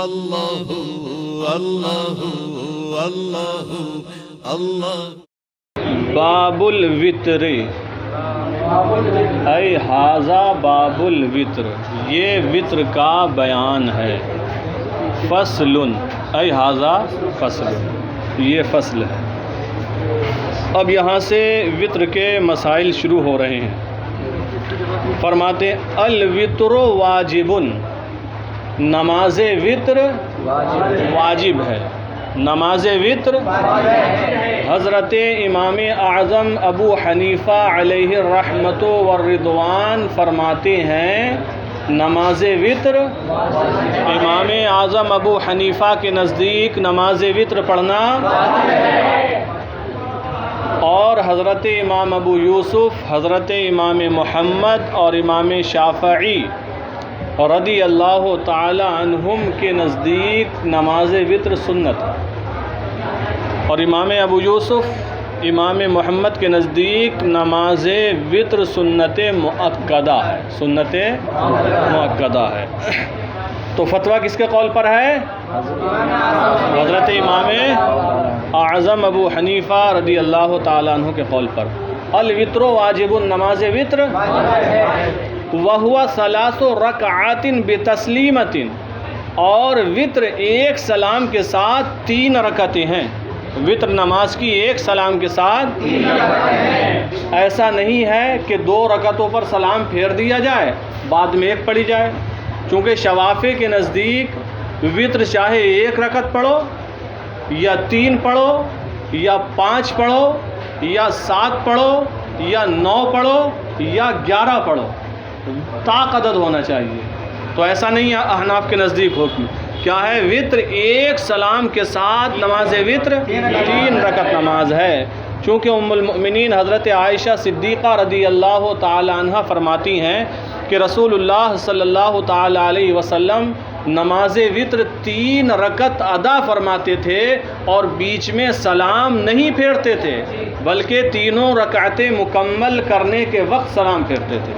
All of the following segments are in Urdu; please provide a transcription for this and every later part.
اللہ اللہ اللہ اللہ۔ باب الوتر، اے ھذا باب الوتر، یہ وتر کا بیان ہے۔ فصل، اے ھذا فصل، یہ فصل ہے۔ اب یہاں سے وتر کے مسائل شروع ہو رہے ہیں۔ فرماتے ہیں الوتر واجب، نماز وتر واجب ہے، نماز وتر حضرت امام اعظم ابو حنیفہ علیہ الرحمۃ والرضوان فرماتے ہیں نماز وتر، امام اعظم ابو حنیفہ کے نزدیک نماز وتر پڑھنا، اور حضرت امام ابو یوسف، حضرت امام محمد اور امام شافعی رضی اللہ تعالی عنہم کے نزدیک نماز وتر سنت ہے، اور امام ابو یوسف، امام محمد کے نزدیک نماز وتر سنت مؤکدہ ہے، سنت مؤکدہ ہے۔ تو فتویٰ کس کے قول پر ہے؟ حضرت امام اعظم ابو حنیفہ رضی اللہ تعالیٰ عنہ کے قول پر۔ الوتر واجب، نماز وتر وہو ثلاث رکعات بتسلیمۃ، اور وتر ایک سلام کے ساتھ 3 رکعتیں ہیں۔ وتر نماز کی ایک سلام کے ساتھ، ایسا نہیں ہے کہ 2 رکعتوں پر سلام پھیر دیا جائے بعد میں ایک پڑھی جائے، چونکہ شوافع کے نزدیک وتر چاہے 1 رکعت پڑھو یا 3 پڑھو یا 5 پڑھو یا 7 پڑھو یا 9 پڑھو یا 11 پڑھو، عدد ہونا چاہیے۔ تو ایسا نہیں ہے احناف کے نزدیک حکم کیا ہے؟ وتر ایک سلام کے ساتھ نماز وتر 3 رکعت نماز ہے، چونکہ ام المؤمنین حضرت عائشہ صدیقہ رضی اللہ تعالی عنہ فرماتی ہیں کہ رسول اللہ صلی اللہ تعالی علیہ وسلم نماز وتر 3 رکعت ادا فرماتے تھے اور بیچ میں سلام نہیں پھیرتے تھے، بلکہ تینوں رکعتیں مکمل کرنے کے وقت سلام پھیرتے تھے۔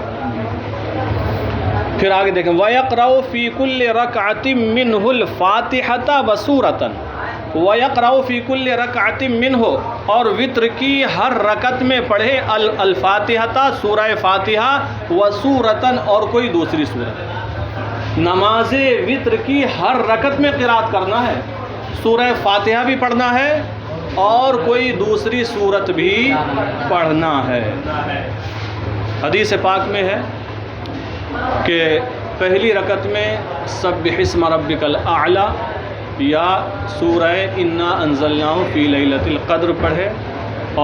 پھر آگے دیکھیں وَيَقْرَأُ فِي كُلِّ رَكْعَةٍ مِّنْهُ الْفَاتِحَةَ وَسُورَةً، وَيَقْرَأُ فِي كُلِّ رَكْعَةٍ مِّنْهُ، اور وتر کی ہر رکعت میں پڑھے الفاتحة، سورہ فاتحہ، وَسُورَةً، اور کوئی دوسری سورت۔ نماز وتر کی ہر رکعت میں قرات کرنا ہے، سورہ فاتحہ بھی پڑھنا ہے اور کوئی دوسری سورت بھی پڑھنا ہے۔ حدیث پاک میں ہے کہ پہلی رکعت میں سبح اسم ربک الاعلی یا سورہ انا انزلناہ فی لیلۃ القدر پڑھے،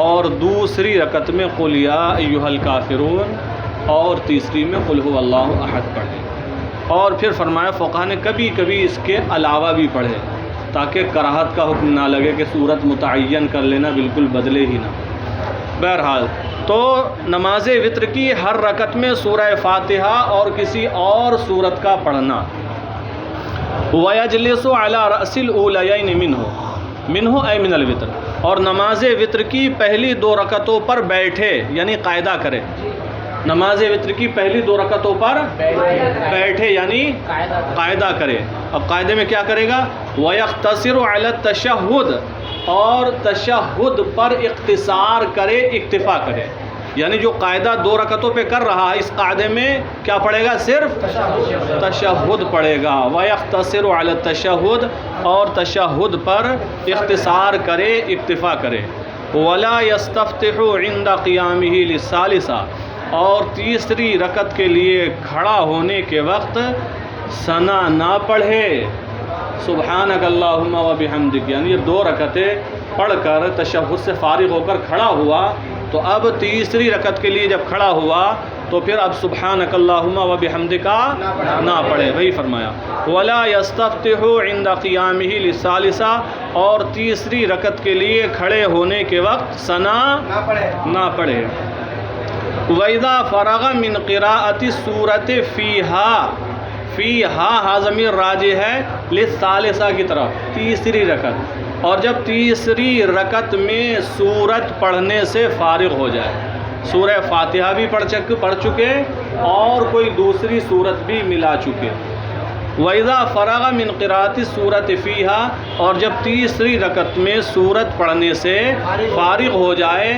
اور دوسری رکعت میں قل یا ایھا الکافرون، اور تیسری میں قل ھو اللہ احد پڑھے۔ اور پھر فرمایا فقہ نے کبھی کبھی اس کے علاوہ بھی پڑھے، تاکہ کراہت کا حکم نہ لگے کہ صورت متعین کر لینا بالکل بدلے ہی نہ۔ بہرحال تو نماز وتر کی ہر رکعت میں سورہ فاتحہ اور کسی اور سورت کا پڑھنا۔ وَيَجْلِسُ عَلَى رَأْسِ الْأُولَيَيْنِ مِنْهُ أَيْ مِنَ الْوِتْرِ، اور نماز وتر کی پہلی 2 رکعتوں پر بیٹھے، یعنی قاعدہ کرے۔ نماز وتر کی پہلی 2 رکعتوں پر بیٹھے یعنی قاعدہ کرے۔ اب قاعدے میں کیا کرے گا؟ وَيَخْتَصِرُ عَلَى التَّشَهُّدِ، اور تشہد پر اختصار کرے، اکتفا کرے، یعنی جو قاعدہ 2 رکعتوں پہ کر رہا ہے اس قاعدے میں کیا پڑھے گا؟ صرف تشہد پڑھے گا۔ وَيَخْتَصِرُ عَلَى التَّشَهُّدِ، اور تشہد پر اختصار کرے، اکتفا کرے۔ وَلَا يَسْتَفْتِحُ عِنْدَ قِيَامِهِ لِلثَّالِثَةِ، اور تیسری رکعت کے لیے کھڑا ہونے کے وقت ثنا نہ پڑھے، سبحانک اللہم و بحمدک، یعنی یہ 2 رکعتیں پڑھ کر تشہد سے فارغ ہو کر کھڑا ہوا، تو اب تیسری رکعت کے لیے جب کھڑا ہوا تو پھر اب سبحانک اللہم و بحمدک نہ پڑھے۔ وہی فرمایا ولا یستفتح عند قیامہ للثالثہ، اور تیسری رکعت کے لیے کھڑے ہونے کے وقت ثنا نہ پڑھے۔ وَإِذَا فَرَغَ مِنْ قِرَاءَةِ السُّورَةِ فِيهَا ضمیر راجع ہے للثالثہ کی طرف، تیسری رکعت، اور جب تیسری رکعت میں سورت پڑھنے سے فارغ ہو جائے، سورہ فاتحہ بھی پڑھ چکے اور کوئی دوسری سورت بھی ملا چکے، وَإِذَا فَرَغَ مِنْ قِرَأَةِ السُّورَةِ فِيهَا، اور جب تیسری رکعت میں سورت پڑھنے سے فارغ ہو جائے،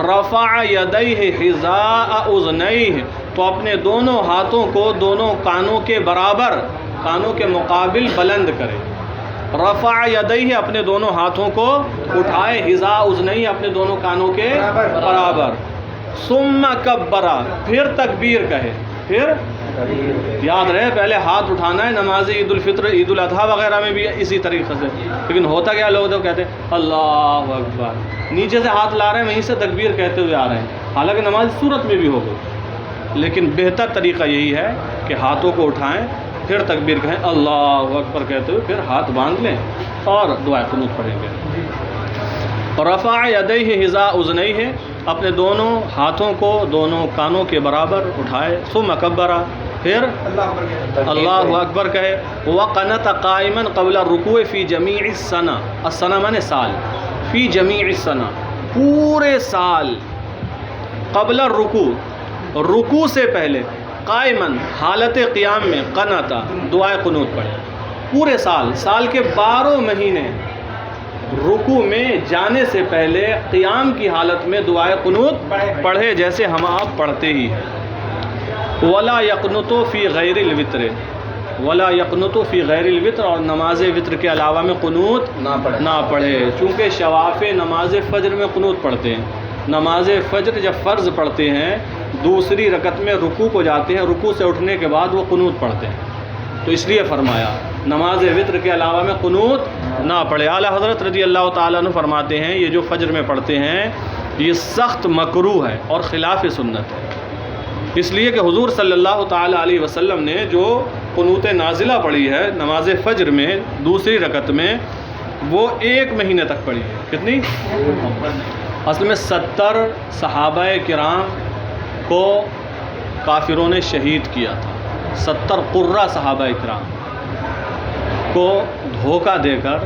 رفع یدیہ حذاء اذنیہ، تو اپنے دونوں ہاتھوں کو دونوں کانوں کے برابر، کانوں کے مقابل بلند کرے۔ رفع یدیہ، اپنے دونوں ہاتھوں کو اٹھائے، حذاء اذنیہ، اپنے دونوں کانوں کے برابر۔ ثم کبر، پھر تکبیر کہے، پھر یاد رہے پہلے ہاتھ اٹھانا ہے۔ نماز عید الفطر، عید الاضحیٰ وغیرہ میں بھی اسی طریقے سے، لیکن ہوتا کیا، لوگ تو کہتے ہیں اللہ اکبر، نیچے سے ہاتھ لا رہے ہیں، وہیں سے تکبیر کہتے ہوئے آ رہے ہیں، حالانکہ نماز صورت میں بھی ہو گئی، لیکن بہتر طریقہ یہی ہے کہ ہاتھوں کو اٹھائیں، پھر تکبیر کہیں، اللہ اکبر کہتے ہوئے پھر ہاتھ باندھ لیں اور دعائے قنوت پڑھیں گے۔ رفع یدیہ حذاء اذنیہ، اپنے دونوں ہاتھوں کو دونوں کانوں کے برابر اٹھائے۔ ثم کبر، پھر اللہ اکبر کہے۔ وقنت قائما قبل الرکوع فی جمیع السنہ، السنہ مانے سال، فی جمیع السنہ، پورے سال، قبل الرکوع، رکوع سے پہلے، قائمن، حالت قیام میں، قنتا، دعائے قنوت پڑھے پورے سال، سال کے 12 مہینے رکوع میں جانے سے پہلے قیام کی حالت میں دعائے قنوت پڑھے، جیسے ہم آپ پڑھتے ہی ہیں۔ ولا یقنط فی غیر الوتر، ولا یقنط فی غیر الوتر، اور نماز وتر کے علاوہ میں قنوت نہ پڑھے، چونکہ شواف نماز فجر میں قنوت پڑھتے ہیں۔ نماز فجر جب فرض پڑھتے ہیں، دوسری رکعت میں رکوع کو جاتے ہیں، رکوع سے اٹھنے کے بعد وہ قنوت پڑھتے ہیں، تو اس لیے فرمایا نماز وتر کے علاوہ میں قنوت نہ پڑھے۔ اعلیٰ حضرت رضی اللہ تعالیٰ عنہ فرماتے ہیں یہ جو فجر میں پڑھتے ہیں یہ سخت مکروہ ہے اور خلاف سنت ہے، اس لیے کہ حضور صلی اللہ تعالیٰ علیہ وسلم نے جو قنوت نازلہ پڑھی ہے نماز فجر میں دوسری رکعت میں، وہ 1 مہینے تک پڑھی ہے۔ کتنی؟ اصل میں 70 صحابہ کرام کو کافروں نے شہید کیا تھا، 70 قرہ صحابہ کرام کو دھوکہ دے کر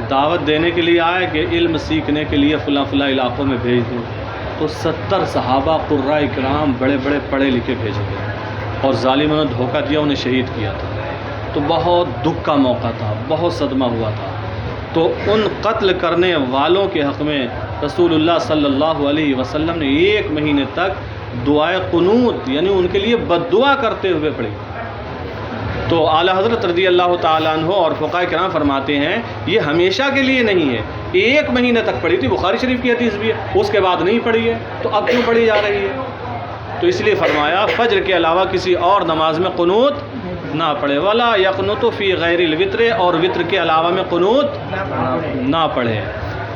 دعوت دینے کے لیے آئے کہ علم سیکھنے کے لیے فلاں فلاں علاقوں میں بھیج دیں، تو 70 صحابہ قرہ کرام بڑے بڑے پڑھے لکھے بھیجے گئے، اور ظالموں نے دھوکہ دیا، انہیں شہید کیا تھا، تو بہت دکھ کا موقع تھا، بہت صدمہ ہوا تھا۔ تو ان قتل کرنے والوں کے حق میں رسول اللہ صلی اللہ علیہ وسلم نے 1 مہینے تک دعائے قنوت، یعنی ان کے لیے بد دعا کرتے ہوئے پڑھی۔ تو اعلیٰ حضرت رضی اللہ تعالیٰ عنہ اور فقہاء کرام فرماتے ہیں یہ ہمیشہ کے لیے نہیں ہے، 1 مہینے تک پڑھی تھی، بخاری شریف کی حدیث بھی ہے، اس کے بعد نہیں پڑھی ہے، تو اب کیوں پڑھی جا رہی ہے؟ تو اس لیے فرمایا فجر کے علاوہ کسی اور نماز میں قنوت نہ پڑھے۔ ولا یقنط فی غیر الوتر، اور وتر کے علاوہ میں قنوت نہ پڑھے۔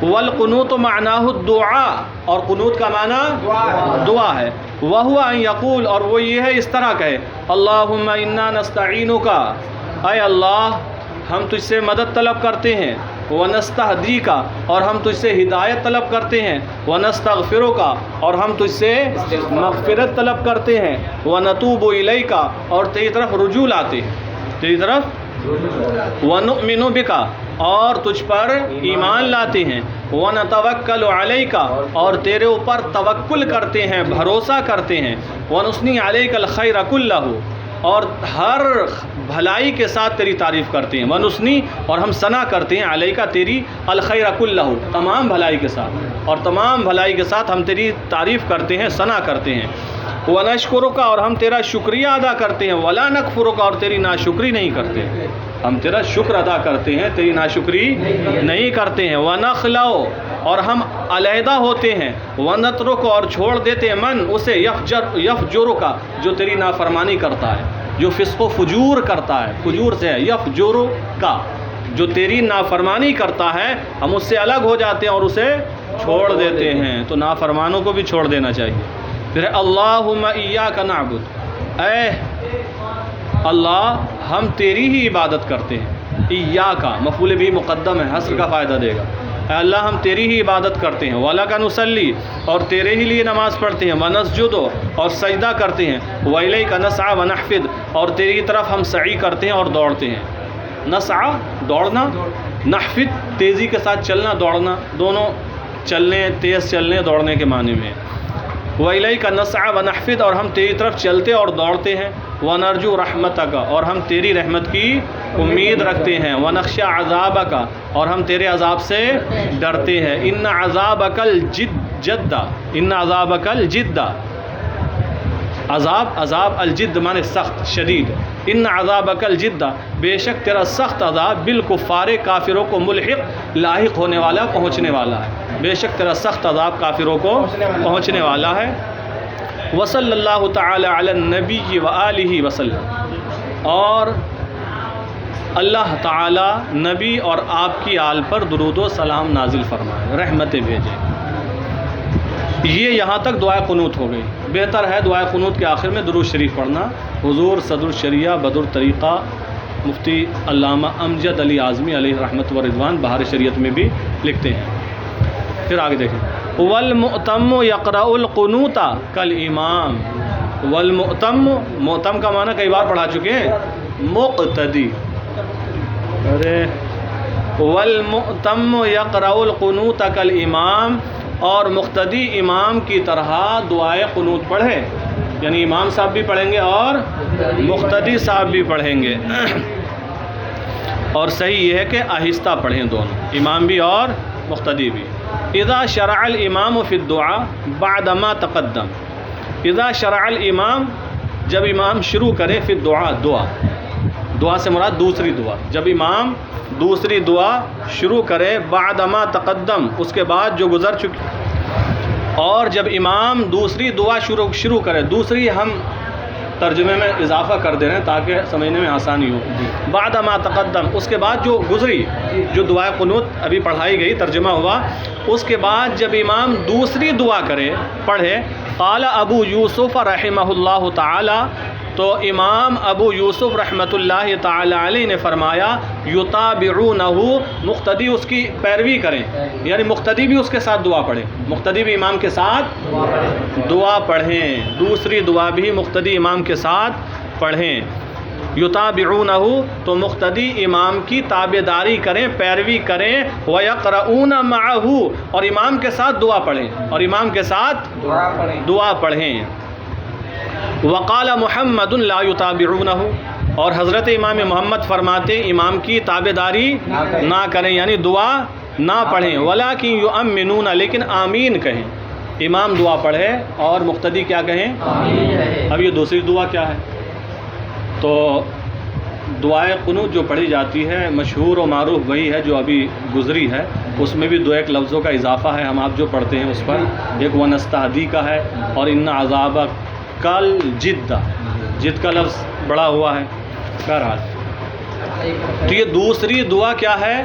والقنوت معناہ الدعاء، اور قنوت کا معنی دعا ہے۔ وہو ان یقول، اور وہ یہ ہے اس طرح کہے، اللہم انا نستعینک، اے اللہ ہم تجھ سے مدد طلب کرتے ہیں، ونستہدیک، اور ہم تجھ سے ہدایت طلب کرتے ہیں، ونستغفرک، اور ہم تجھ سے مغفرت طلب کرتے ہیں، ونتوب الیک، اور تیری طرف رجوع لاتے ہیں، تیری طرف، ونؤمن بک، اور تجھ پر ایمان لاتے ہیں، ونتوکل علیک، اور تیرے اوپر توکل کرتے ہیں، بھروسہ کرتے ہیں، ونثنی علیک الخیر کلہ، اور ہر بھلائی کے ساتھ تیری تعریف کرتے ہیں، ونثنی، اور ہم ثنا کرتے ہیں، علیکہ تیری، الخیر کلہ، تمام بھلائی کے ساتھ، اور تمام بھلائی کے ساتھ ہم تیری تعریف کرتے ہیں، ثنا کرتے ہیں، ونشکرک، اور ہم تیرا شکریہ ادا کرتے ہیں، ولا نکفرک، اور تیری ناشکری نہیں کرتے، ہم تیرا شکر ادا کرتے ہیں، تیری ناشکری نہیں کرتے ہیں، ونخلع، اور ہم علیحدہ ہوتے ہیں، ونترک، اور چھوڑ دیتے ہیں، من اسے، یفجرک، جو تیری نافرمانی کرتا ہے، جو فسق و فجور کرتا ہے، فجور سے ہے، یفجرک، جو تیری نافرمانی کرتا ہے ہم اس سے الگ ہو جاتے ہیں اور اسے چھوڑ دیتے ہیں، تو نافرمانوں کو بھی چھوڑ دینا چاہیے۔ پھر اللہم ایاک نعبد، اے اللہ ہم تیری ہی عبادت کرتے ہیں، ایاک مفعول بھی مقدم ہے، حصر کا فائدہ دے گا، اے اللہ ہم تیری ہی عبادت کرتے ہیں، وَلَكَ نُصَلِّي، اور تیرے ہی لیے نماز پڑھتے ہیں، وَنَسْجُدُ، اور سجدہ کرتے ہیں، وَإِلَيْكَ نَسْعَى وَنَحْفِدُ، اور تیری طرف ہم سعی کرتے ہیں اور دوڑتے ہیں، نسعى دوڑنا، نحفد تیزی کے ساتھ چلنا، دوڑنا، دونوں چلنے، تیز چلنے دوڑنے کے معنی میں، وَإِلَيْكَ نَسْعَى وَنَحْفِدُ، اور ہم تیری طرف چلتے اور دوڑتے ہیں، وَنَرْجُو رَحْمَتَكَ، اور ہم تیری رحمت کی امید رکھتے ہیں، ونخشى عذابک، اور ہم تیرے عذاب سے ڈرتے ہیں، ان عذابک الجد، ان عذابک الجد، عذاب الجد مانے سخت، شدید، ان عذابک الجد، بے شک تیرا سخت عذاب بالکفار، کافروں کو ملحق، لاحق ہونے والا، پہنچنے والا ہے، بے شک تیرا سخت عذاب کافروں کو پہنچنے والا ہے۔ وصلی اللہ تعالی علی النبی وآلہ وسلم، اور اللہ تعالی نبی اور آپ کی آل پر درود و سلام نازل فرمائے، رحمتیں بھیجے۔ یہ یہاں تک دعائے قنوت ہو گئی۔ بہتر ہے دعائے قنوت کے آخر میں درود شریف پڑھنا۔ حضور صدر الشریعہ بدر طریقہ مفتی علامہ امجد علی اعظمی علیہ رحمت و رضوان بہار شریعت میں بھی لکھتے ہیں۔ پھر آگے دیکھیں، والمؤتم یقرأ القنوت کالامام، والمؤتم، مؤتم کا معنی کئی بار پڑھا چکے ہیں، مقتدی، والمؤتم یقرأ القنوت کالامام، اور مقتدی امام کی طرح دعائے قنوت پڑھے، یعنی امام صاحب بھی پڑھیں گے اور مقتدی صاحب بھی پڑھیں گے، اور صحیح یہ ہے کہ آہستہ پڑھیں دونوں، امام بھی اور مقتدی بھی۔ اذا شرع الامام فی الدعاء بعد ما تقدم، اذا شرع الامام، جب امام شروع کرے فی الدعاء، دعا سے مراد دوسری دعا، جب امام دوسری دعا شروع کرے بعد ما تقدم، اس کے بعد جو گزر چکی، اور جب امام دوسری دعا شروع کرے، دوسری ہم ترجمے میں اضافہ کر دے رہے ہیں تاکہ سمجھنے میں آسانی ہو، بعد ما تقدم، اس کے بعد جو گزری، جو دعائے قنوت ابھی پڑھائی گئی، ترجمہ ہوا، اس کے بعد جب امام دوسری دعا کرے، پڑھے، قال ابو یوسف رحمہ اللہ تعالی، تو امام ابو یوسف رحمۃ اللہ تعالی علیہ نے فرمایا، یتابعونہ، مقتدی اس کی پیروی کریں، یعنی مقتدی بھی اس کے ساتھ دعا پڑھیں، مقتدی بھی امام کے ساتھ دعا پڑھیں، دوسری دعا بھی مقتدی امام کے ساتھ پڑھیں، یتابعونہ، تو مقتدی امام کی تابعداری کریں، پیروی کریں، ویقرؤون معہ، اور امام کے ساتھ دعا پڑھیں، اور امام کے ساتھ دعا پڑھیں۔ وقال محمد لا یتابعونہ، اور حضرت امام محمد فرماتے امام کی تابعداری نہ کریں، یعنی دعا نہ پڑھیں، ولکن یؤمنون، لیکن آمین کہیں، امام دعا پڑھے اور مقتدی کیا کہیں؟ اب یہ دوسری دعا کیا ہے؟ تو دعائے قنوت جو پڑھی جاتی ہے مشہور و معروف وہی ہے جو ابھی گزری ہے، اس میں بھی دو ایک لفظوں کا اضافہ ہے، ہم آپ جو پڑھتے ہیں اس پر، ایک ونستہدی کا ہے، اور ان عذابک کل جد، جد کا لفظ بڑا ہوا ہے، بہرحال تو یہ دوسری دعا کیا ہے؟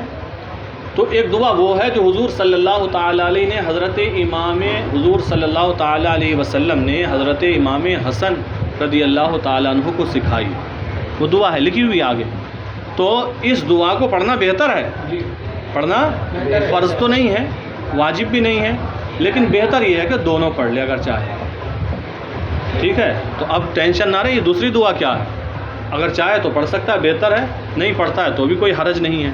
تو ایک دعا وہ ہے جو حضور صلی اللہ تعالیٰ علیہ نے حضور صلی اللہ تعالیٰ علیہ وسلم نے حضرت امام حسن رضی اللہ تعالیٰ عنہ کو سکھائی، وہ دعا ہے لکھی ہوئی آگے۔ تو اس دعا کو پڑھنا بہتر ہے، پڑھنا فرض تو نہیں ہے، واجب بھی نہیں ہے، لیکن بہتر یہ ہے کہ دونوں پڑھ لے اگر چاہے، ٹھیک ہے؟ تو اب ٹینشن نہ رہے یہ دوسری دعا کیا ہے، اگر چاہے تو پڑھ سکتا ہے، بہتر ہے، نہیں پڑھتا ہے تو بھی کوئی حرج نہیں ہے،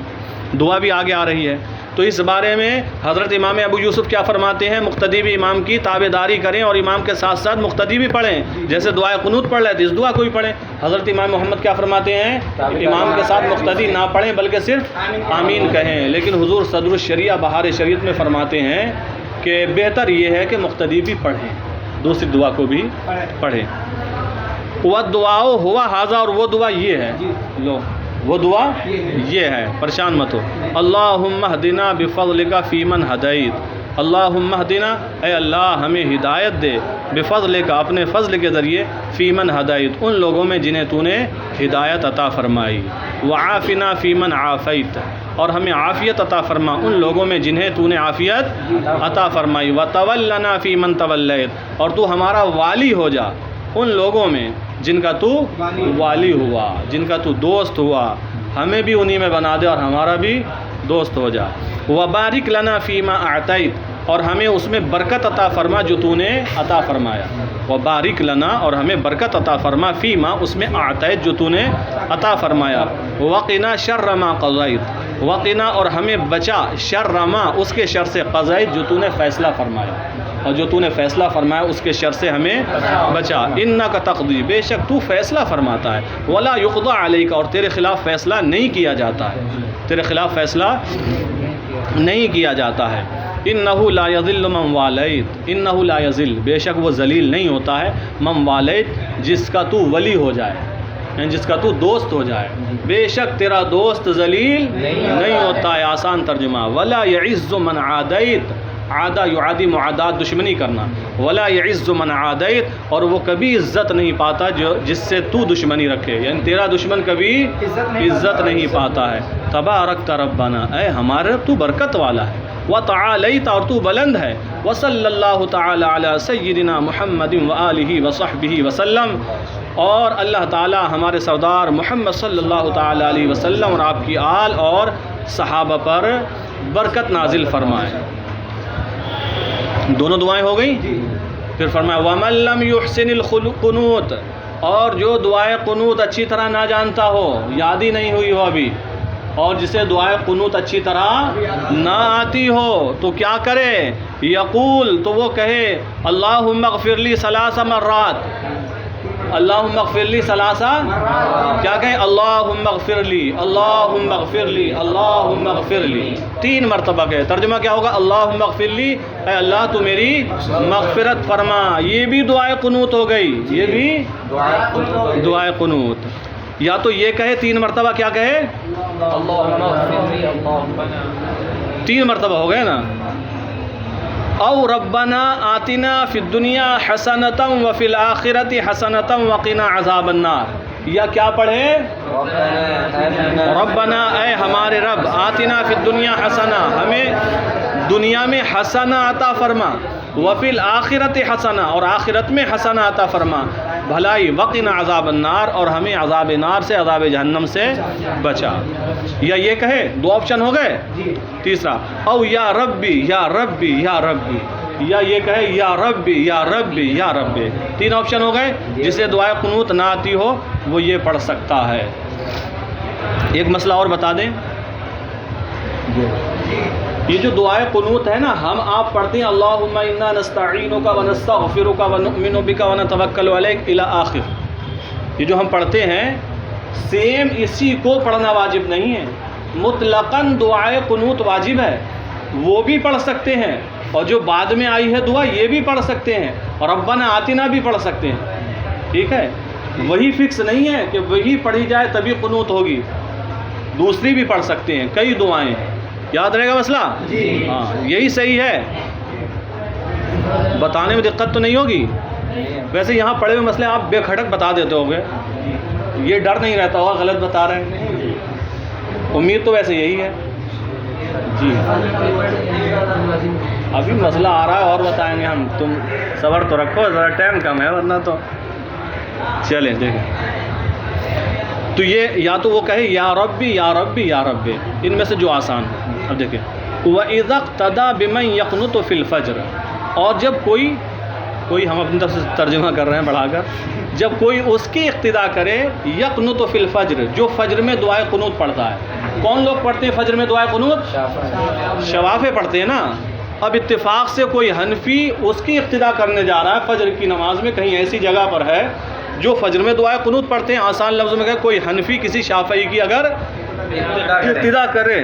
دعا بھی آگے آ رہی ہے۔ تو اس بارے میں حضرت امام ابو یوسف کیا فرماتے ہیں؟ مقتدی بھی امام کی تابعداری کریں اور امام کے ساتھ ساتھ مقتدی بھی پڑھیں، جیسے دعائے قنوت پڑھ لیتے اس دعا کو بھی پڑھیں۔ حضرت امام محمد کیا فرماتے ہیں؟ امام کے ساتھ مقتدی نہ پڑھیں بلکہ صرف آمین کہیں، لیکن حضور صدر الشریعہ بہار شریعت میں فرماتے ہیں کہ بہتر یہ ہے کہ مقتدی بھی پڑھیں، دوسری دعا کو بھی پڑھیں۔ وَالدُّعَاءُ هُوَ هَذَا، اور وہ دعا یہ ہے، لو وہ دعا یہ ہے، پریشان مت ہو۔ اللہم اہدنا بفضلک فی من ہدیت، اللہم اہدنا، اے اللہ ہمیں ہدایت دے، بفضلک اپنے فضل کے ذریعے، فی من ہدیت ان لوگوں میں جنہیں تو نے ہدایت عطا فرمائی، وعافنا فی من عافیت، اور ہمیں عافیت عطا فرما ان لوگوں میں جنہیں تو نے عافیت عطا فرمائی، وتولنا فی من تولیت، اور تو ہمارا والی ہو جا ان لوگوں میں جن کا تو والی ہوا، جن کا تو دوست ہوا، ہمیں بھی انہی میں بنا دے اور ہمارا بھی دوست ہو جا۔ وبارک لنا فیما اعطیت، اور ہمیں اس میں برکت عطا فرما جو تو نے عطا فرمایا، وبارک لنا، اور ہمیں برکت عطا فرما فیما اس میں اعطیت جو تو نے عطا فرمایا، وقنا شر ما قضیت، وقنا اور ہمیں بچا شر ما اس کے شر سے، قضیت جو تو نے فیصلہ فرمایا، اور جو تو نے فیصلہ فرمایا اس کے شر سے ہمیں بچا، انک تقضی، بے شک تو فیصلہ فرماتا ہے، ولا یقضی علیک، اور تیرے خلاف فیصلہ نہیں کیا جاتا ہے، تیرے خلاف فیصلہ نہیں کیا جاتا ہے، انہ لا یذل من والیت، انہ لا یذل، بے شک وہ ذلیل نہیں ہوتا ہے، من والیت، جس کا تو ولی ہو جائے، یعنی جس کا تو دوست ہو جائے، بے شک تیرا دوست ذلیل نہیں ہوتا ہے، آسان ترجمہ، ولا یعز من عادیت، عادہ یعادی معادات دشمنی کرنا، ولا یعز من عادیت، اور وہ کبھی عزت نہیں پاتا جو جس سے تو دشمنی رکھے، یعنی تیرا دشمن کبھی عزت نہیں پاتا ہے، تبارکت ربنا، اے ہمارے رب تو برکت والا ہے، وتعالیت، اور تو بلند ہے، وصلی اللہ تعالی علی سیدنا محمد وآلہ وصحبہ وسلم، اور اللہ تعالی ہمارے سردار محمد صلی اللہ تعالی علیہ وسلم اور آپ کی آل اور صحابہ پر برکت نازل فرمائے۔ دونوں دعائیں ہو گئیں، پھر فرمایا وَمَن لَّمْ يُحْسِنِ الْقُنُوتَ، اور جو دعائے قنوت اچھی طرح نہ جانتا ہو، یاد ہی نہیں ہوئی ہو ابھی، اور جسے دعائے قنوت اچھی طرح نہ آتی ہو تو کیا کرے، یقول، تو وہ کہے اللہم اغفر لی 3 مرات، اللہم اغفر لی 3، کیا کہیں، اللہم اغفر لی، اللہم اغفر لی، اللہم اغفر لی، 3 مرتبہ کہے، ترجمہ کیا ہوگا، اللہم اغفر لی، اے اللہ تو میری مغفرت فرما، یہ بھی دعائے قنوت ہو گئی، یہ بھی دعائے قنوت، یا تو یہ کہے 3 مرتبہ، کیا کہے، اللہم اغفر لی، اللہم 3 مرتبہ ہو گئے نا، او ربنا آتنا فی الدنیا حسنۃ وفی الآخرۃ حسنۃ وقنا عذاب النار، یا کیا پڑھے، ربنا، اے ہمارے رب، آتنا فی الدنیا حسنہ، ہمیں دنیا میں حسنہ عطا فرما، وفی الآخرۃ حسنہ، اور آخرت میں حسنہ عطا فرما، بھلائی، وقنا عذاب النار، اور ہمیں عذاب نار سے، عذاب جہنم سے بچا، یا یہ کہے، 2 آپشن ہو گئے، تیسرا، او یا ربی یا ربی یا ربی، یا یہ کہے یا ربی یا ربی یا ربی، 3 آپشن ہو گئے، جسے دعائے قنوت نہ آتی ہو وہ یہ پڑھ سکتا ہے۔ ایک مسئلہ اور بتا دیں، یہ جو دعائے قنوت ہے نا، ہم آپ پڑھتے ہیں اللہم انا نستعینک ونستغفرک ونؤمن بک ونتوکل علیک الی آخر، یہ جو ہم پڑھتے ہیں سیم اسی کو پڑھنا واجب نہیں ہے، مطلقاً دعائے قنوت واجب ہے، وہ بھی پڑھ سکتے ہیں، اور جو بعد میں آئی ہے دعا یہ بھی پڑھ سکتے ہیں، اور ربنا آتنا بھی پڑھ سکتے ہیں، ٹھیک ہے، وہی فکس نہیں ہے کہ وہی پڑھی جائے تبھی قنوت ہوگی، دوسری بھی پڑھ سکتے ہیں، کئی دعائیں، یاد رہے گا مسئلہ، ہاں یہی صحیح ہے، بتانے میں دقت تو نہیں ہوگی، ویسے یہاں پڑھے ہوئے مسئلے آپ بے کھٹک بتا دیتے ہوگے، یہ ڈر نہیں رہتا ہوگا غلط بتا رہے ہیں، امید تو ویسے یہی ہے جی۔ ابھی مسئلہ آ رہا ہے اور بتائیں گے ہم، تم صبر تو رکھو، ذرا ٹائم کم ہے ورنہ تو چلیں دیکھیں، تو یہ یا تو وہ کہے یا ربی یا ربی یا ربی، ان میں سے جو آسان ہے۔ اب دیکھیں، وَإِذَا اقْتَدَى بِمَنْ يَقْنُتُ فِي الْفَجْرِ، اور جب کوئی ہم اپنی طرف سے ترجمہ کر رہے ہیں بڑھا کر، جب کوئی اس کی اقتداء کرے، یقنت فی الفجر، جو فجر میں دعائے قنوت پڑھتا ہے، کون لوگ پڑھتے ہیں فجر میں دعائے قنوت، شوافے پڑھتے ہیں نا، اب اتفاق سے کوئی حنفی اس کی اقتداء کرنے جا رہا ہے فجر کی نماز میں، کہیں ایسی جگہ پر ہے جو فجر میں دعائے قنوت پڑھتے ہیں، آسان لفظ میں کہ کوئی حنفی کسی شافعی کی اگر اقتداء کرے،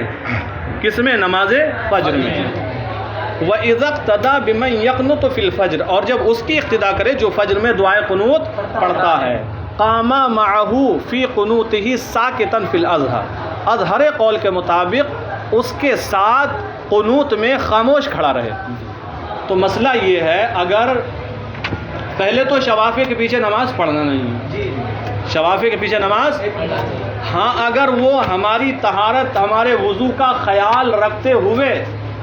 کس میں، نماز فجر میں، وَإِذَا اقْتَدَى بِمَنْ يَقْنُتُ فِي الْفَجْرِ، اور جب اس کی اقتداء کرے جو فجر میں دعائے قنوت پڑھتا ہے، قَامَ مَعَهُ فِي قُنُوتِهِ سَاكِتًا فِي الْأَزْهَرِ، اظہر قول کے مطابق اس کے ساتھ قنوت میں خاموش کھڑا رہے۔ تو مسئلہ یہ ہے، اگر پہلے تو شوافے کے پیچھے نماز پڑھنا نہیں، شوافے کے پیچھے نماز، ہاں اگر وہ ہماری طہارت، ہمارے وضو کا خیال رکھتے ہوئے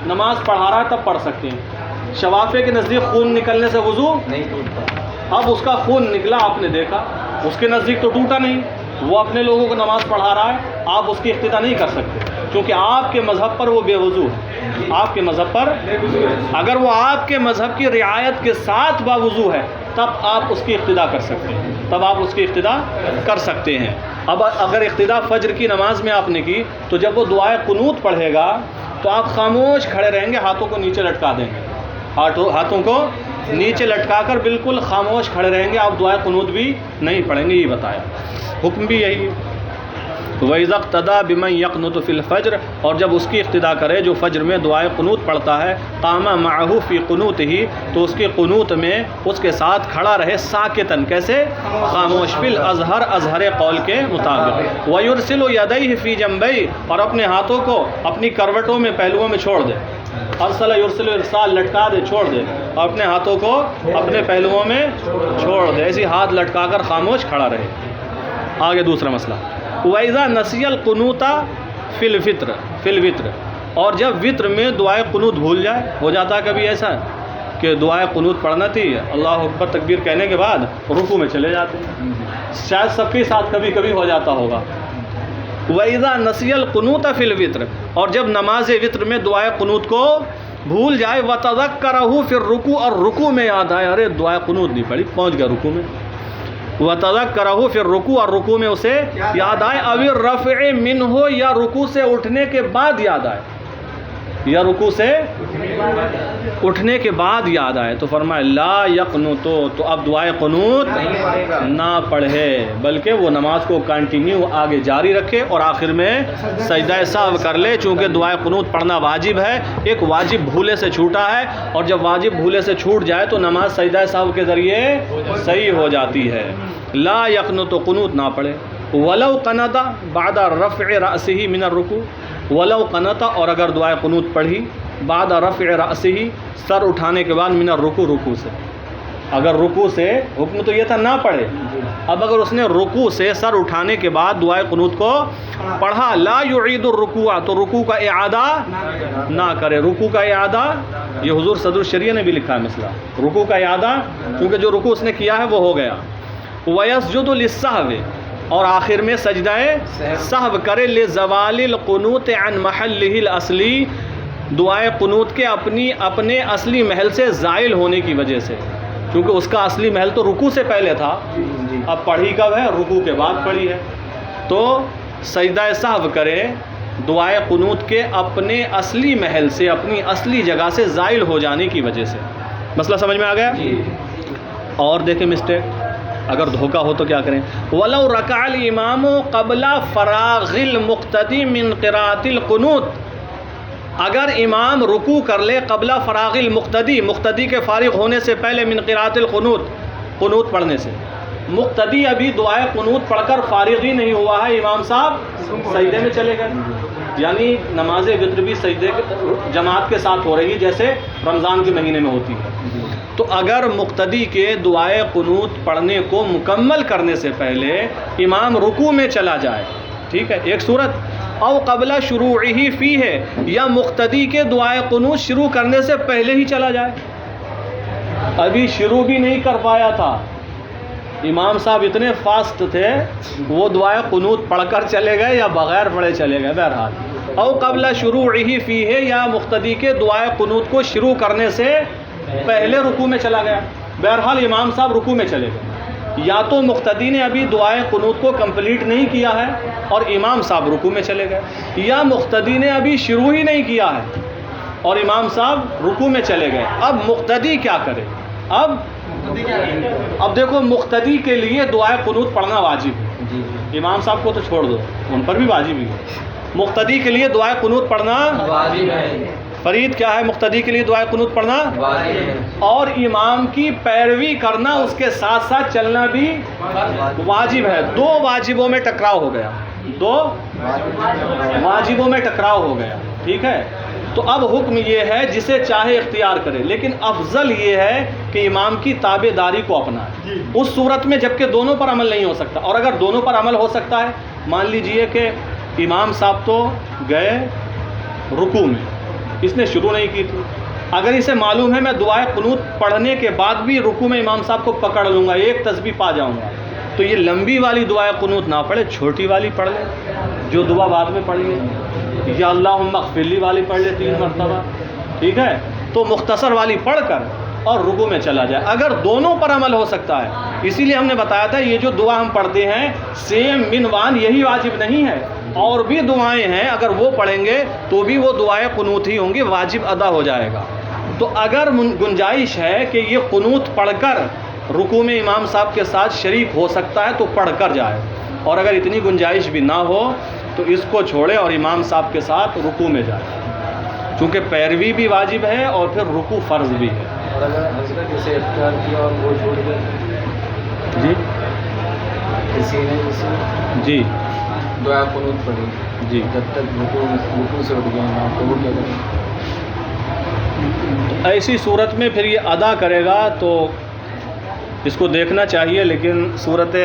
نماز پڑھا رہا ہے تب پڑھ سکتے ہیں۔ شوافے کے نزدیک خون نکلنے سے وضو نہیں ٹوٹتا، اب اس کا خون نکلا آپ نے دیکھا، اس کے نزدیک تو ٹوٹا نہیں، وہ اپنے لوگوں کو نماز پڑھا رہا ہے، آپ اس کی اقتداء نہیں کر سکتے، کیونکہ آپ کے مذہب پر وہ بے وضو ہے، آپ کے مذہب پر، اگر وہ آپ کے مذہب کی رعایت کے ساتھ باوضو ہے تب آپ اس کی اقتداء کر سکتے ہیں، تب آپ اس کی اقتداء کر سکتے ہیں۔ اب اگر اقتداء فجر کی نماز میں آپ نے کی تو جب وہ دعائے قنوت پڑھے گا تو آپ خاموش کھڑے رہیں گے، ہاتھوں کو نیچے لٹکا دیں گے، ہاتھوں کو نیچے لٹکا کر بالکل خاموش کھڑے رہیں گے، آپ دعائے قنوت بھی نہیں پڑھیں گے، یہ بتایا، حکم بھی یہی ہے۔ وَإِذَا اقْتَدَى بِمَنْ يَقْنُتُ فِي الْفَجْرِ، اور جب اس کی اقتدا کرے جو فجر میں دعائے قنوت پڑھتا ہے، قَامَ مَعَهُ فِي قُنُوتِهِ، تو اس کے قنوت میں اس کے ساتھ کھڑا رہے، ساکتاً، کیسے؟ خاموش، فی الازہر، اظہر قول کے مطابق، وَيُرْسِلُ يَدَيْهِ فِي جَنبَيْهِ، اور اپنے ہاتھوں کو اپنی کروٹوں میں، پہلوؤں میں چھوڑ دے، ارسل یرسل ارسال، لٹکا دے، چھوڑ دے، اور اپنے ہاتھوں کو اپنے پہلوؤں میں چھوڑ دے، ایسی ہاتھ لٹکا کر خاموش کھڑا رہے۔ آگے دوسرا مسئلہ، وَإِذَا نَسِيَ الْقُنُوتَ فِي الْوِتْرِ، اور جب وطر میں دعائے قنوت بھول جائے، ہو جاتا ہے کبھی ایسا کہ دعائے قنوت پڑھنا تھی، اللہ اکبر تکبیر کہنے کے بعد رکوع میں چلے جاتے ہیں، شاید سب کے ساتھ کبھی کبھی ہو جاتا ہوگا۔ وَإِذَا نَسِيَ الْقُنُوتَ فِي الْوِتْرِ، اور جب نماز وطر میں دعائے قنوت کو بھول جائے، وَتَذَكَّرَهُ فِي الرُّكُوعِ، اور رکوع میں یاد آئے، ارے دعائے قنوت نہیں پڑھی، پہنچ گیا رکوع میں، وَتَذَكَّرَهُ فِي الرُّكُوعِ، اور رکوع میں اسے یاد آئے، أَوِ الرَّفْعِ مِنْهُ، یا رکوع سے اٹھنے کے بعد یاد آئے، یا رکوع سے اٹھنے کے بعد یاد آئے، تو فرمایا لا یقنط، تو اب دعائے قنوت نہ پڑھے، بلکہ وہ نماز کو کنٹینیو آگے جاری رکھے اور آخر میں سجدہ سہو کر لے، چونکہ دعائے قنوت پڑھنا واجب ہے، ایک واجب بھولے سے چھوٹا ہے، اور جب واجب بھولے سے چھوٹ جائے تو نماز سجدہ سہو کے ذریعے صحیح ہو جاتی ہے۔ لا یقنط، قنوت نہ پڑھے، ولو قنط بعد رفع رأسه من الرکوع، ولو قنط، اور اگر دعائے قنوت پڑھی بعد رفع رأسه، سر اٹھانے کے بعد، من الرکوع، رکوع سے، اگر رکوع سے، حکم تو یہ تھا نہ پڑھے، اب اگر اس نے رکوع سے سر اٹھانے کے بعد دعائے قنوت کو پڑھا، لا یعید الرکوع، تو رکوع کا اعادہ نہ کرے، رکوع کا اعادہ، یہ حضور صدر الشریعہ نے بھی لکھا ہے مسئلہ، رکوع کا اعادہ، کیونکہ جو رکوع اس نے کیا ہے وہ ہو گیا، وَيَسْجُدُ لِلسَّهْوِ، اور آخر میں سجدہ سہو کرے، لِزَوَالِ الْقُنُوتِ عَنْ مَحَلِّهِ الْأَصْلِ، دعائے قنوت کے اپنے اصلی محل سے زائل ہونے کی وجہ سے، کیونکہ اس کا اصلی محل تو رکوع سے پہلے تھا، اب پڑھی کب ہے؟ رکوع کے بعد پڑھی ہے، تو سجدہ سہو کرے دعائے قنوت کے اپنے اصلی محل سے، اپنی اصلی جگہ سے زائل ہو جانے کی وجہ سے۔ مسئلہ سمجھ میں آ گیا؟ اور دیکھیں مسٹیک، اگر دھوکہ ہو تو کیا کریں؟ وَلَوْ رَكَعَ الْإِمَامُ قَبْلَ فَرَاغِ الْمُقْتَدِي مِنْ قِرَاءَةِ الْقُنُوتِ، اگر امام رکوع کر لے قبل فراغ المقتدی، مقتدی کے فارغ ہونے سے پہلے، من قراءۃ القنوت، قنوت پڑھنے سے، مقتدی ابھی دعائے قنوت پڑھ کر فارغ ہی نہیں ہوا ہے، امام صاحب سجدے میں چلے گئے، یعنی نماز وتر بھی سجدے جماعت کے ساتھ ہو رہی ہے جیسے رمضان کے مہینے میں ہوتی ہے، تو اگر مقتدی کے دعائے قنوت پڑھنے کو مکمل کرنے سے پہلے امام رکوع میں چلا جائے، ٹھیک ہے، ایک صورت، او قبل شروعہ فیہ، یا مقتدی کے دعائے قنوت شروع کرنے سے پہلے ہی چلا جائے، ابھی شروع بھی نہیں کر پایا تھا، امام صاحب اتنے فاسٹ تھے، وہ دعائے قنوت پڑھ کر چلے گئے یا بغیر پڑھے چلے گئے، بہرحال، او قبل شروعہ فیہ، یا مقتدی کے دعائے قنوت کو شروع کرنے سے پہلے رکوع میں چلا گیا، بہرحال امام صاحب رکوع میں چلے گئے، یا تو مقتدی نے ابھی دعائے قنوت کو کمپلیٹ نہیں کیا ہے اور امام صاحب رکوع میں چلے گئے، یا مقتدی نے ابھی شروع ہی نہیں کیا ہے اور امام صاحب رکوع میں چلے گئے، اب مقتدی کیا کرے؟ اب دیکھو، مقتدی کے لیے دعائے قنوت پڑھنا واجب ہے، امام صاحب کو تو چھوڑ دو، ان پر بھی واجب ہی ہے، مقتدی کے لیے دعائے قنوت پڑھنا واجب ہے، فرید کیا ہے؟ مقتدی کے لیے دعائے قنوت پڑھنا واجب ہے، اور امام کی پیروی کرنا، اس کے ساتھ ساتھ چلنا بھی واجب ہے، دو واجبوں میں ٹکراؤ ہو گیا، دو واجبوں میں ٹکراؤ ہو گیا، ٹھیک ہے، تو اب حکم یہ ہے جسے چاہے اختیار کرے، لیکن افضل یہ ہے کہ امام کی تابع داری کو اپنائے، اس صورت میں جبکہ دونوں پر عمل نہیں ہو سکتا، اور اگر دونوں پر عمل ہو سکتا ہے، مان لیجئے کہ امام صاحب تو گئے رکوع میں، اس نے شروع نہیں کی تھی، اگر اسے معلوم ہے میں دعائے قنوت پڑھنے کے بعد بھی رکوع میں امام صاحب کو پکڑ لوں گا، ایک تسبیح پا جاؤں گا، تو یہ لمبی والی دعائے قنوت نہ پڑھے، چھوٹی والی پڑھ لے، جو دعا بعد میں پڑھی ہے، یا اللہم اغفر لی والی پڑھ لے 3 مرتبہ، ٹھیک ہے، تو مختصر والی پڑھ کر اور رکوع میں چلا جائے، اگر دونوں پر عمل ہو سکتا ہے، اسی لیے ہم نے بتایا تھا یہ جو دعا ہم پڑھتے ہیں سیم منوان، یہی واجب نہیں ہے، اور بھی دعائیں ہیں، اگر وہ پڑھیں گے تو بھی وہ دعائیں قنوت ہی ہوں گی، واجب ادا ہو جائے گا، تو اگر گنجائش ہے کہ یہ قنوت پڑھ کر رکوع میں امام صاحب کے ساتھ شریک ہو سکتا ہے تو پڑھ کر جائے، اور اگر اتنی گنجائش بھی نہ ہو تو اس کو چھوڑے اور امام صاحب کے ساتھ رکوع میں جائے، چونکہ پیروی بھی واجب ہے اور پھر رکوع فرض بھی ہے۔ اور اگر حضرت اسے اختیار کیا اور وہ چھوڑ گئے، جی کسی نے جی دعا قنوت پڑھی جی جب تک رکوع سے اٹھ گئے امام، تو وہ کیا کریں؟ تو ایسی صورت میں پھر یہ ادا کرے گا تو اس کو دیکھنا چاہیے، لیکن صورت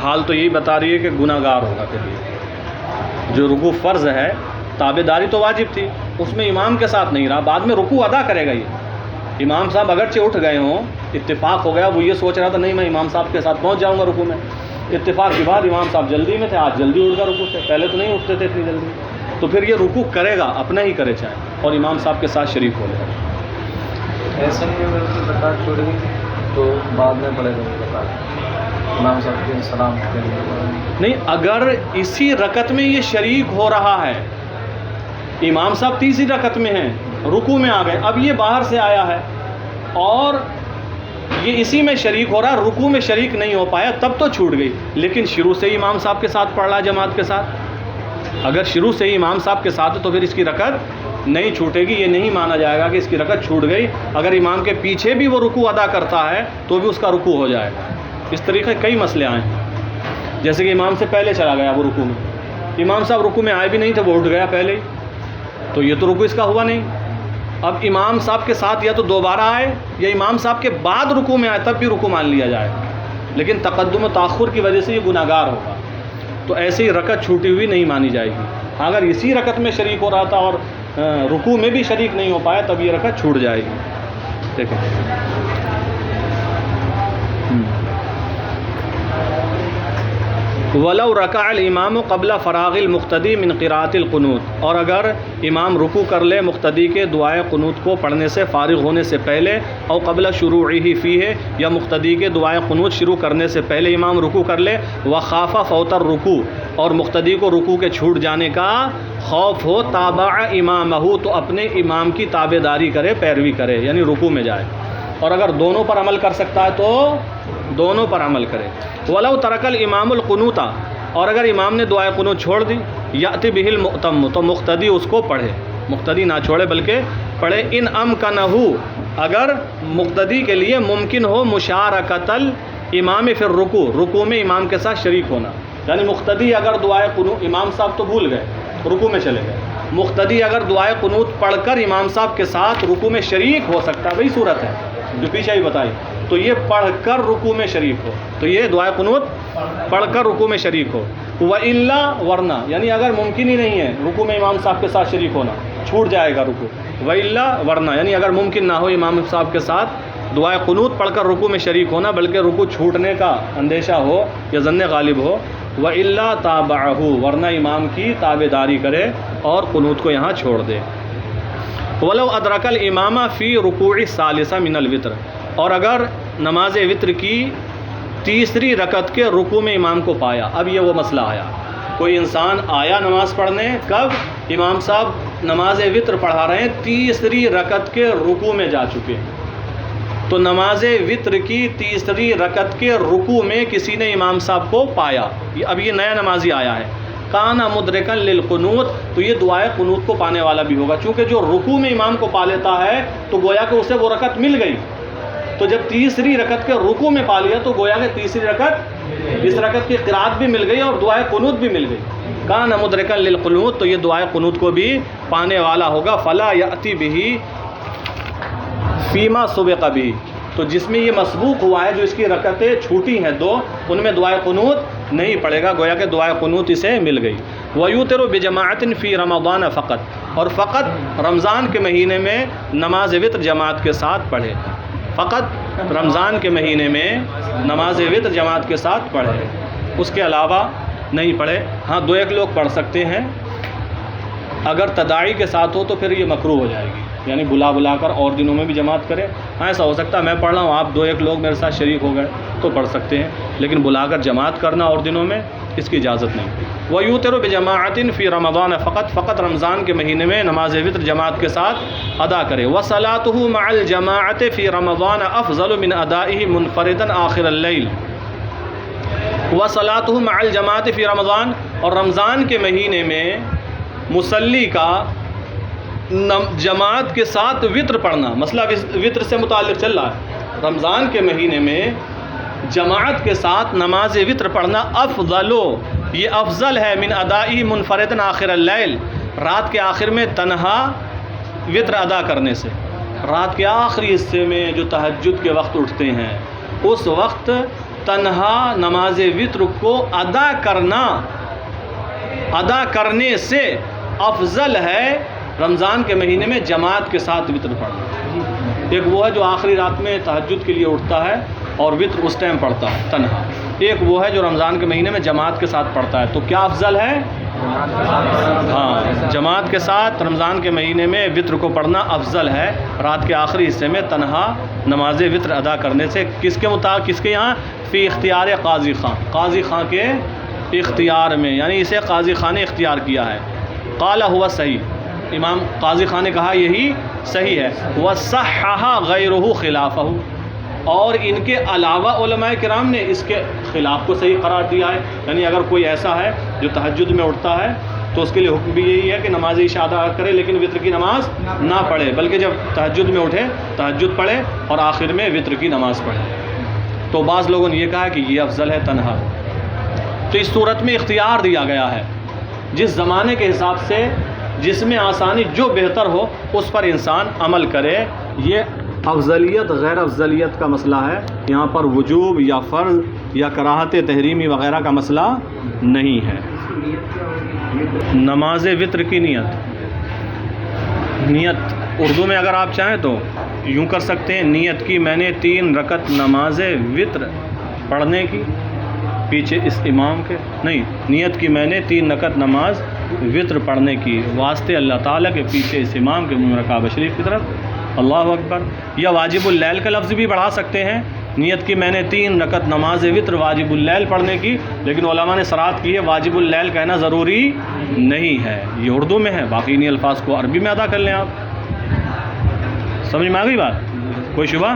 حال تو یہی بتا رہی ہے کہ گناہ گار ہوگا پھر یہ۔ جو رکوع فرض ہے، تابع داری تو واجب تھی، اس میں امام کے ساتھ نہیں رہا، بعد میں رکوع ادا کرے گا یہ۔ امام صاحب اگرچہ اٹھ گئے ہوں، اتفاق ہو گیا، وہ یہ سوچ رہا تھا نہیں میں امام صاحب کے ساتھ پہنچ جاؤں گا رکوع میں، اتفاق کے بعد امام صاحب جلدی میں تھے، آج جلدی اٹھ گیا رکوع سے، پہلے تو نہیں اٹھتے تھے اتنی جلدی، تو پھر یہ رکوع کرے گا، اپنا ہی کرے چاہے، اور امام صاحب کے ساتھ شریک ہو جائے۔ ایسا نہیں اگر اس زکوٰۃ چھوڑ گئی تو بعد میں پڑے گا وہ زکوٰۃ امام صاحب کے سلام کے لیے؟ نہیں، اگر اسی رکعت میں یہ شریک ہو رہا ہے، امام صاحب تیسری رکعت میں ہیں، رکوع میں آ گئے، اب یہ باہر سے آیا ہے اور یہ اسی میں شریک ہو رہا ہے، رکوع میں شریک نہیں ہو پایا، تب تو چھوٹ گئی، لیکن شروع سے ہی امام صاحب کے ساتھ پڑھ رہا ہے جماعت کے ساتھ، اگر شروع سے ہی امام صاحب کے ساتھ ہے تو پھر اس کی رکعت نہیں چھوٹے گی، یہ نہیں مانا جائے گا کہ اس کی رکعت چھوٹ گئی، اگر امام کے پیچھے بھی وہ رکوع ادا کرتا ہے تو بھی اس کا رکوع ہو جائے گا۔ اس طریقے کئی مسئلے آئے ہیں، جیسے کہ امام سے پہلے چلا گیا وہ رکوع میں، امام صاحب رکوع میں آئے بھی نہیں تھے، وہ اٹھ گیا پہلے ہی، تو یہ تو رکوع اس کا ہوا نہیں۔ اب امام صاحب کے ساتھ یا تو دوبارہ آئے یا امام صاحب کے بعد رکوع میں آئے، تب بھی رکوع مان لیا جائے، لیکن تقدم و تاخر کی وجہ سے یہ گناہ گار ہوگا، تو ایسے ہی رکعت چھوٹی ہوئی نہیں مانی جائے گی۔ اگر اسی رکعت میں شریک ہو رہا تھا اور رکوع میں بھی شریک نہیں ہو پایا تب یہ رکعت چھوٹ جائے گی۔ دیکھیں وَلَوْ رَكَعَ الْإِمَامُ قَبْلَ فَرَاغِ الْمُقْتَدِي مِنْ قِرَاءَةِ الْقُنُوتِ، اور اگر امام رکوع کر لے مقتدی کے دعائے قنوت کو پڑھنے سے فارغ ہونے سے پہلے، او قبل شروعہ فیہ، یا مقتدی کے دعائے قنوت شروع کرنے سے پہلے امام رکوع کر لے، وَخَافَ فَوْتَ الرُّكُوعِ، اور مقتدی کو رکوع کے چھوٹ جانے کا خوف ہو، تابع امامہ، تو اپنے امام کی تابع داری کرے، پیروی کرے، یعنی رکوع میں جائے، اور اگر دونوں پر عمل کر سکتا ہے تو دونوں پر عمل کرے۔ وَلَوْ تَرَكَ الْإِمَامُ الْقُنُوتَ، اور اگر امام نے دعائے قنوت چھوڑ دی، یأتی بہ المؤتم، تو مقتدی اس کو پڑھے، مقتدی نہ چھوڑے بلکہ پڑھے، ان امکنہ، اگر مقتدی کے لیے ممکن ہو مشارکۃ الامام فی الرکوع، رکوع میں امام کے ساتھ شریک ہونا، یعنی مقتدی اگر دعائے قنوت، امام صاحب تو بھول گئے رکوع میں چلے گئے، مقتدی اگر دعائے قنوت پڑھ کر امام صاحب کے ساتھ رکوع میں شریک ہو سکتا ہے، وہی صورت ہے جو پیچھے ہی بتائی، تو یہ پڑھ کر رکوع میں شریک ہو، تو یہ دعائے قنوت پڑھ کر رکوع میں شریک ہو، وَإِلَّا، ورنہ، یعنی اگر ممکن ہی نہیں ہے رکوع میں امام صاحب کے ساتھ شریک ہونا، چھوٹ جائے گا رکوع، وَإِلَّا، ورنہ، یعنی اگر ممکن نہ ہو امام صاحب کے ساتھ دعائے قنوت پڑھ کر رکوع میں شریک ہونا، بلکہ رکوع چھوٹنے کا اندیشہ ہو یا ظن غالب ہو، وَإِلَّا تَابَعَهُ، ورنہ امام کی تابع داری کرے اور قنوت کو یہاں چھوڑ دے۔ وَلَوْ أَدْرَكَ الْإِمَامَ فِي رُكُوعِ الثَّالِثَةِ مِنَ الْوِتْرِ، اور اگر نماز وطر کی تیسری رکعت کے رکوع میں امام کو پایا، اب یہ وہ مسئلہ آیا، کوئی انسان آیا نماز پڑھنے، کب امام صاحب نماز وطر پڑھا رہے ہیں، تیسری رکعت کے رکوع میں جا چکے ہیں، تو نماز وطر کی تیسری رکعت کے رکوع میں کسی نے امام صاحب کو پایا، اب یہ نیا نمازی آیا ہے، کان مدرکا للقنوت، تو یہ دعائے قنوت کو پانے والا بھی ہوگا، چونکہ جو رکوع میں امام کو پا لیتا ہے تو گویا کہ اسے وہ رکعت مل گئی، تو جب تیسری رکعت کے رکوع میں پا لیا تو گویا کہ تیسری رکعت، اس رکعت کی قرات بھی مل گئی اور دعائے قنوت بھی مل گئی، کان مدرکا للقنوت، تو یہ دعائے قنوت کو بھی پانے والا ہوگا، فلا یأتی بہ فیما سبق بہ، تو جس میں یہ مسبوق ہوا ہے، جو اس کی رکعتیں چھوٹی ہیں دو، ان میں دعائے قنوت نہیں پڑے گا، گویا کہ دعائے قنوت اسے مل گئی۔ وَيُوتِرُ بِجَمَاعَةٍ فِي رَمَضَانَ فقط، اور فقط رمضان کے مہینے میں نماز وطر جماعت کے ساتھ پڑھے، فقط رمضان کے مہینے میں نماز وطر جماعت کے ساتھ پڑھے، اس کے علاوہ نہیں پڑھے۔ ہاں، دو ایک لوگ پڑھ سکتے ہیں، اگر تداعی کے ساتھ ہو تو پھر یہ مکروہ ہو جائے گی، یعنی بلا کر اور دنوں میں بھی جماعت کرے، ہاں ایسا ہو سکتا ہے میں پڑھ رہا ہوں، آپ دو ایک لوگ میرے ساتھ شریک ہو گئے تو پڑھ سکتے ہیں، لیکن بلا کر جماعت کرنا اور دنوں میں اس کی اجازت نہیں. وَيُوتِرُ بِجَمَاعَةٍ فِي رَمَضَانَ فقط رمضان کے مہینے میں نماز وطر جماعت کے ساتھ ادا کرے. وَصَلَاتُهُ مَعَ الْجَمَاعَةِ فِي رَمَضَانَ أَفْضَلُ مِنْ أَدَائِهِ مُنْفَرِدًا آخِرَ اللَّيْلِ. وَصَلَاتُهُ مَعَ الْجَمَاعَةِ فِي رَمَضَانَ، اور رمضان کے مہینے میں مصلی کا جماعت کے ساتھ وطر پڑھنا، مسئلہ وطر سے متعلق چل رہا ہے. رمضان کے مہینے میں جماعت کے ساتھ نماز وطر پڑھنا افضل، یہ افضل ہے، من ادائی منفردن آخر اللیل، رات کے آخر میں تنہا وطر ادا کرنے سے. رات کے آخری حصے میں جو تہجد کے وقت اٹھتے ہیں اس وقت تنہا نماز وطر کو ادا کرنے سے افضل ہے رمضان کے مہینے میں جماعت کے ساتھ وطر پڑھنا. ایک وہ ہے جو آخری رات میں تہجد کے لیے اٹھتا ہے اور وطر اس ٹائم پڑھتا ہے تنہا. ایک وہ ہے جو رمضان کے مہینے میں جماعت کے ساتھ پڑھتا ہے. تو کیا افضل ہے؟ ہاں، جماعت کے ساتھ رمضان کے مہینے میں وطر کو پڑھنا افضل ہے رات کے آخری حصے میں تنہا نماز وطر ادا کرنے سے. کس کے مطابق؟ کس کے یہاں؟ فی اختیار قاضی خان، قاضی خان کے اختیار میں، یعنی اسے قاضی خان نے اختیار کیا ہے. قال ہوا صحیح، امام قاضی خان نے کہا یہی صحیح ہے. وصحح غیرہ خلافہ، اور ان کے علاوہ علماء کرام نے اس کے خلاف کو صحیح قرار دیا ہے. یعنی اگر کوئی ایسا ہے جو تہجد میں اٹھتا ہے تو اس کے لیے حکم بھی یہی ہے کہ نماز عشاء ادا کرے لیکن وطر کی نماز نہ پڑھے، بلکہ جب تہجد میں اٹھے تہجد پڑھے اور آخر میں وطر کی نماز پڑھے. تو بعض لوگوں نے یہ کہا کہ یہ افضل ہے تنہا. تو اس صورت میں اختیار دیا گیا ہے، جس زمانے کے حساب سے جس میں آسانی جو بہتر ہو اس پر انسان عمل کرے. یہ افضلیت غیر افضلیت کا مسئلہ ہے، یہاں پر وجوب یا فرض یا کراہت تحریمی وغیرہ کا مسئلہ نہیں ہے. نماز وطر کی نیت اردو میں اگر آپ چاہیں تو یوں کر سکتے ہیں، نیت کی میں نے 3 رکعت نماز وطر پڑھنے کی پیچھے اس امام کے، نہیں، نیت کی میں نے 3 رکعت نماز وطر پڑھنے کی واسطے اللہ تعالیٰ کے پیچھے اس امام کے منہ کعبہ شریف کی طرف. اللہ اکبر. یا واجب اللیل کا لفظ بھی بڑھا سکتے ہیں، نیت کی میں نے 3 رکعت نماز وطر واجب اللیل پڑھنے کی، لیکن علماء نے صراحت کی ہے واجب اللیل کہنا ضروری نہیں ہے. یہ اردو میں ہے، باقی انہیں الفاظ کو عربی میں ادا کر لیں. آپ سمجھ میں آ گئی بات؟ کوئی شبہ؟